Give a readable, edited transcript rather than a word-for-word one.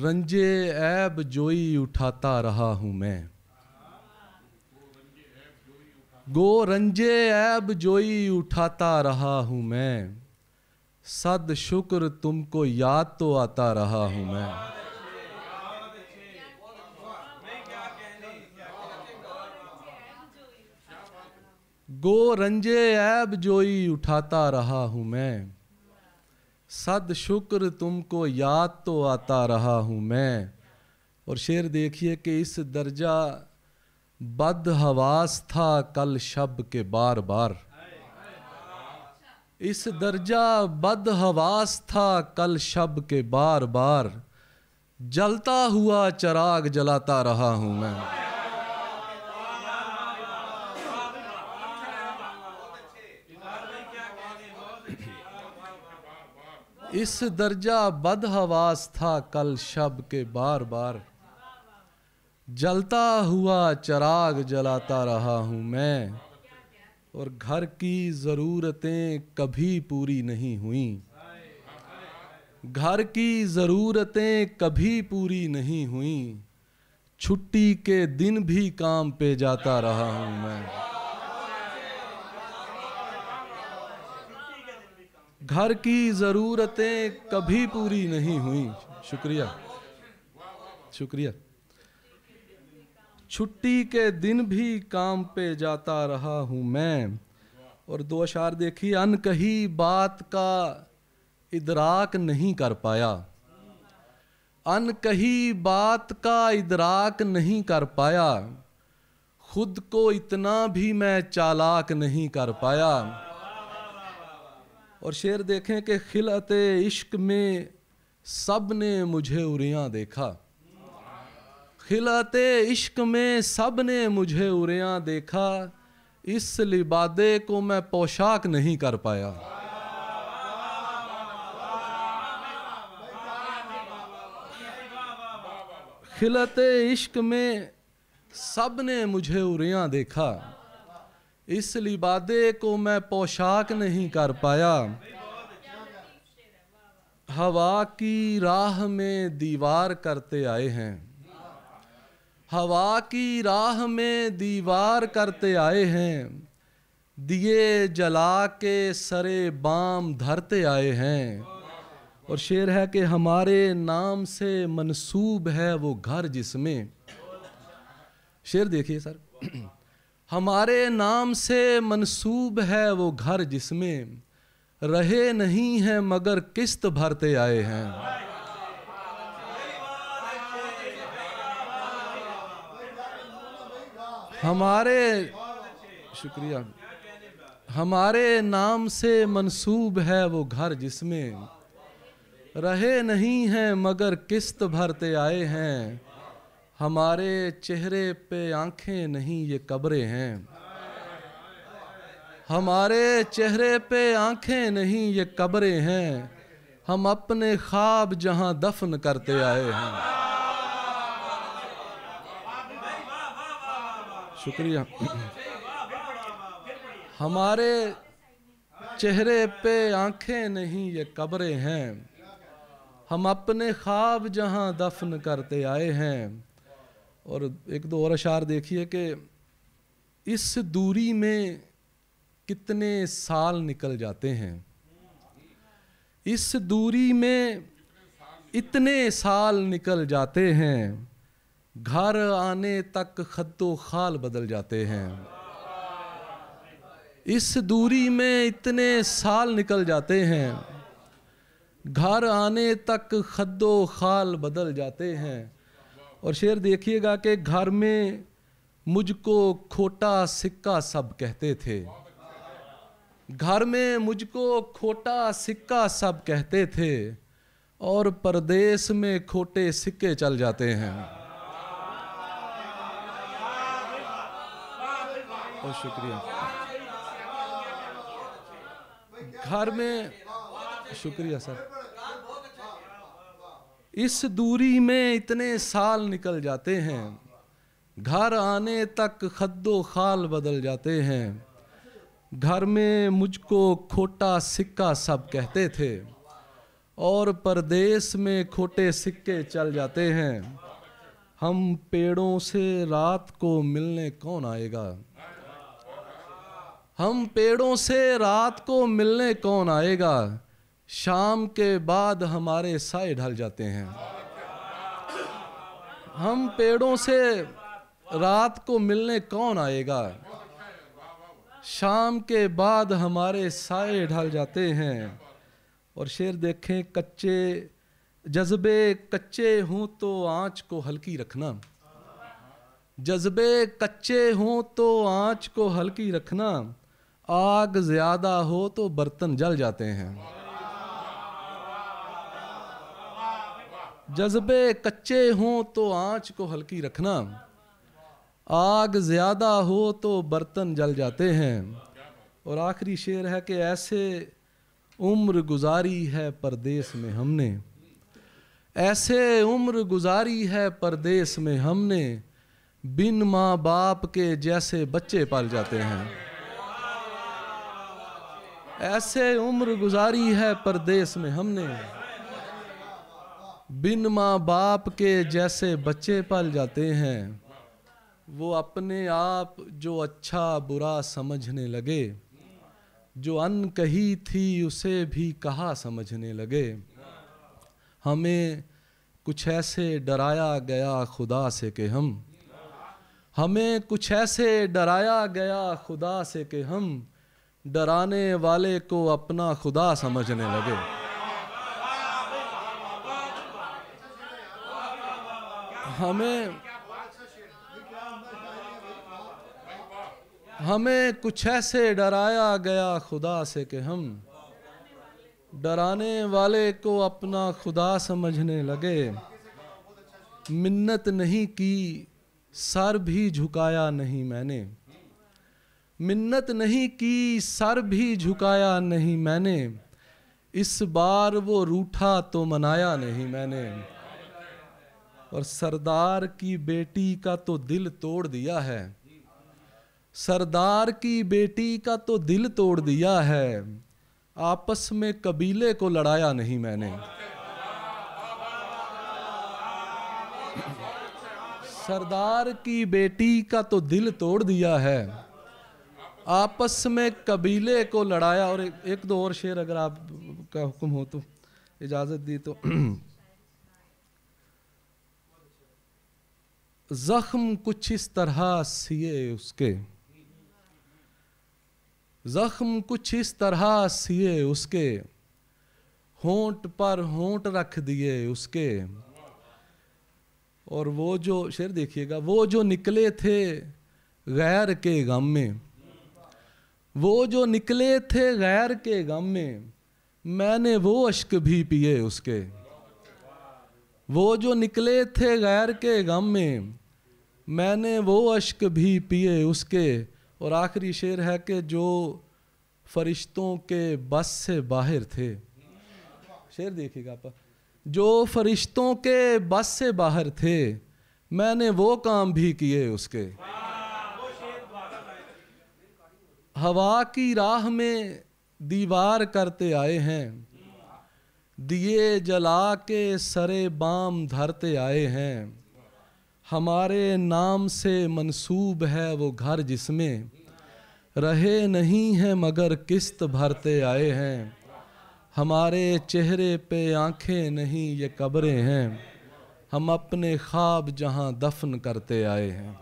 रंजे ऐब जोई उठाता रहा हूँ मैं, गो रंजे ऐब जोई उठाता रहा हूँ मैं, सद शुक्र तुमको याद तो आता रहा हूँ मैं। गो रंजे ऐब जोई उठाता रहा हूँ मैं, सद शुक्र तुमको याद तो आता रहा हूँ मैं। और शेर देखिए कि इस दर्जा बद हवास था कल शब के बार बार, इस दर्जा बद हवास था कल शब के बार बार, जलता हुआ चराग जलाता रहा हूँ मैं। इस दर्जा बदहवास था कल शब के बार बार, जलता हुआ चराग जलाता रहा हूँ मैं। और घर की ज़रूरतें कभी पूरी नहीं हुई, घर की ज़रूरतें कभी पूरी नहीं हुई, छुट्टी के दिन भी काम पे जाता रहा हूँ मैं। घर की ज़रूरतें कभी पूरी नहीं हुई, शुक्रिया शुक्रिया, छुट्टी के दिन भी काम पे जाता रहा हूँ मैं। और दो अशार देखिए, अनकही बात का इदराक नहीं कर पाया, अनकही बात का इदराक नहीं कर पाया, खुद को इतना भी मैं चालाक नहीं कर पाया। और शेर देखें कि खिलते इश्क में सब ने मुझे उरियां देखा, खिलते इश्क में सब ने मुझे उरियां देखा, इस लिबादे को मैं पोशाक नहीं कर पाया। खिलते इश्क में सब ने मुझे उरियां देखा, इस लिबादे को मैं पोशाक नहीं कर पाया। हवा की राह में दीवार करते आए हैं, हवा की राह में दीवार करते आए हैं, दिए जला के सरे बाम धरते आए हैं। और शेर है कि हमारे नाम से मंसूब है वो घर जिसमें, शेर देखिए सर, हमारे नाम से मंसूब है वो घर जिसमें, रहे नहीं हैं मगर किस्त भरते आए हैं। हमारे शुक्रिया, हमारे नाम से मंसूब है वो घर जिसमें, रहे नहीं हैं मगर किस्त भरते आए हैं। हमारे चेहरे पे आंखें नहीं ये कब्रें हैं, हमारे चेहरे पे आंखें नहीं ये कब्रें हैं, हम अपने ख्वाब जहां दफन करते आए हैं। शुक्रिया। हमारे चेहरे पे आंखें नहीं ये कब्रें हैं, हम अपने ख्वाब जहां दफन करते आए हैं। और एक दो और अशार देखिए कि इस दूरी में कितने साल निकल जाते हैं, इस दूरी में इतने साल निकल जाते हैं, घर आने तक खद्दो खाल बदल जाते हैं। इस दूरी में इतने साल निकल जाते हैं, घर आने तक खद्दो खाल बदल जाते हैं। और शेर देखिएगा कि घर में मुझको खोटा सिक्का सब कहते थे, घर में मुझको खोटा सिक्का सब कहते थे, और परदेश में खोटे सिक्के चल जाते हैं। बहुत शुक्रिया। घर में शुक्रिया सर, इस दूरी में इतने साल निकल जाते हैं, घर आने तक खद्दो खाल बदल जाते हैं। घर में मुझको खोटा सिक्का सब कहते थे, और परदेश में खोटे सिक्के चल जाते हैं। हम पेड़ों से रात को मिलने कौन आएगा, हम पेड़ों से रात को मिलने कौन आएगा, शाम के बाद हमारे साए ढल जाते हैं। हम पेड़ों से रात को मिलने कौन आएगा, शाम के बाद हमारे साए ढल जाते हैं। और शेर देखें, कच्चे जज्बे कच्चे हों तो आँच को हल्की रखना, जज्बे कच्चे हों तो आँच को हल्की रखना, आग ज्यादा हो तो बर्तन जल जाते हैं। जज्बे कच्चे हों तो आँच को हल्की रखना, आग ज्यादा हो तो बर्तन जल जाते हैं। और आखिरी शेर है कि ऐसे उम्र गुजारी है परदेश में हमने, ऐसे उम्र गुजारी है परदेश में हमने, बिन माँ बाप के जैसे बच्चे पाल जाते हैं। ऐसे उम्र गुजारी है परदेश में हमने, बिन माँ बाप के जैसे बच्चे पाल जाते हैं। वो अपने आप जो अच्छा बुरा समझने लगे, जो अनकही थी उसे भी कहा समझने लगे। हमें कुछ ऐसे डराया गया खुदा से कि हम, हमें कुछ ऐसे डराया गया खुदा से कि हम डराने वाले को अपना खुदा समझने लगे। हमें कुछ ऐसे डराया गया खुदा से कि हम डराने वाले को अपना खुदा समझने लगे। मिन्नत नहीं की सर भी झुकाया नहीं मैंने, मिन्नत नहीं की सर भी झुकाया नहीं मैंने, इस बार वो रूठा तो मनाया नहीं मैंने। और सरदार की बेटी का तो दिल तोड़ दिया है, सरदार की बेटी का तो दिल तोड़ दिया है, आपस में कबीले को लड़ाया नहीं मैंने। सरदार की बेटी का तो दिल तोड़ दिया है, आपस में कबीले को लड़ाया। और एक दो और शेर अगर आपका हुक्म हो तो इजाजत दी तो। जख्म कुछ इस तरह सिए उसके, जख्म कुछ इस तरह सिए उसके, होंठ पर होंठ रख दिए उसके। और वो जो शेर देखिएगा, वो जो निकले थे गैर के गम में, वो जो निकले थे गैर के गम में, मैंने वो अश्क भी पिए उसके। वो जो निकले थे गैर के गम में, मैंने वो अश्क भी पिए उसके। और आखिरी शेर है कि जो फरिश्तों के बस से बाहर थे, शेर देखिएगा आप, जो फरिश्तों के बस से बाहर थे, मैंने वो काम भी किए उसके। हवा की राह में दीवार करते आए हैं, दिए जला के सरे बाम धरते आए हैं। हमारे नाम से मंसूब है वो घर जिसमें रहे नहीं है मगर किस्त भरते आए हैं। हमारे चेहरे पे आंखें नहीं ये कब्रें हैं, हम अपने ख्वाब जहां दफन करते आए हैं।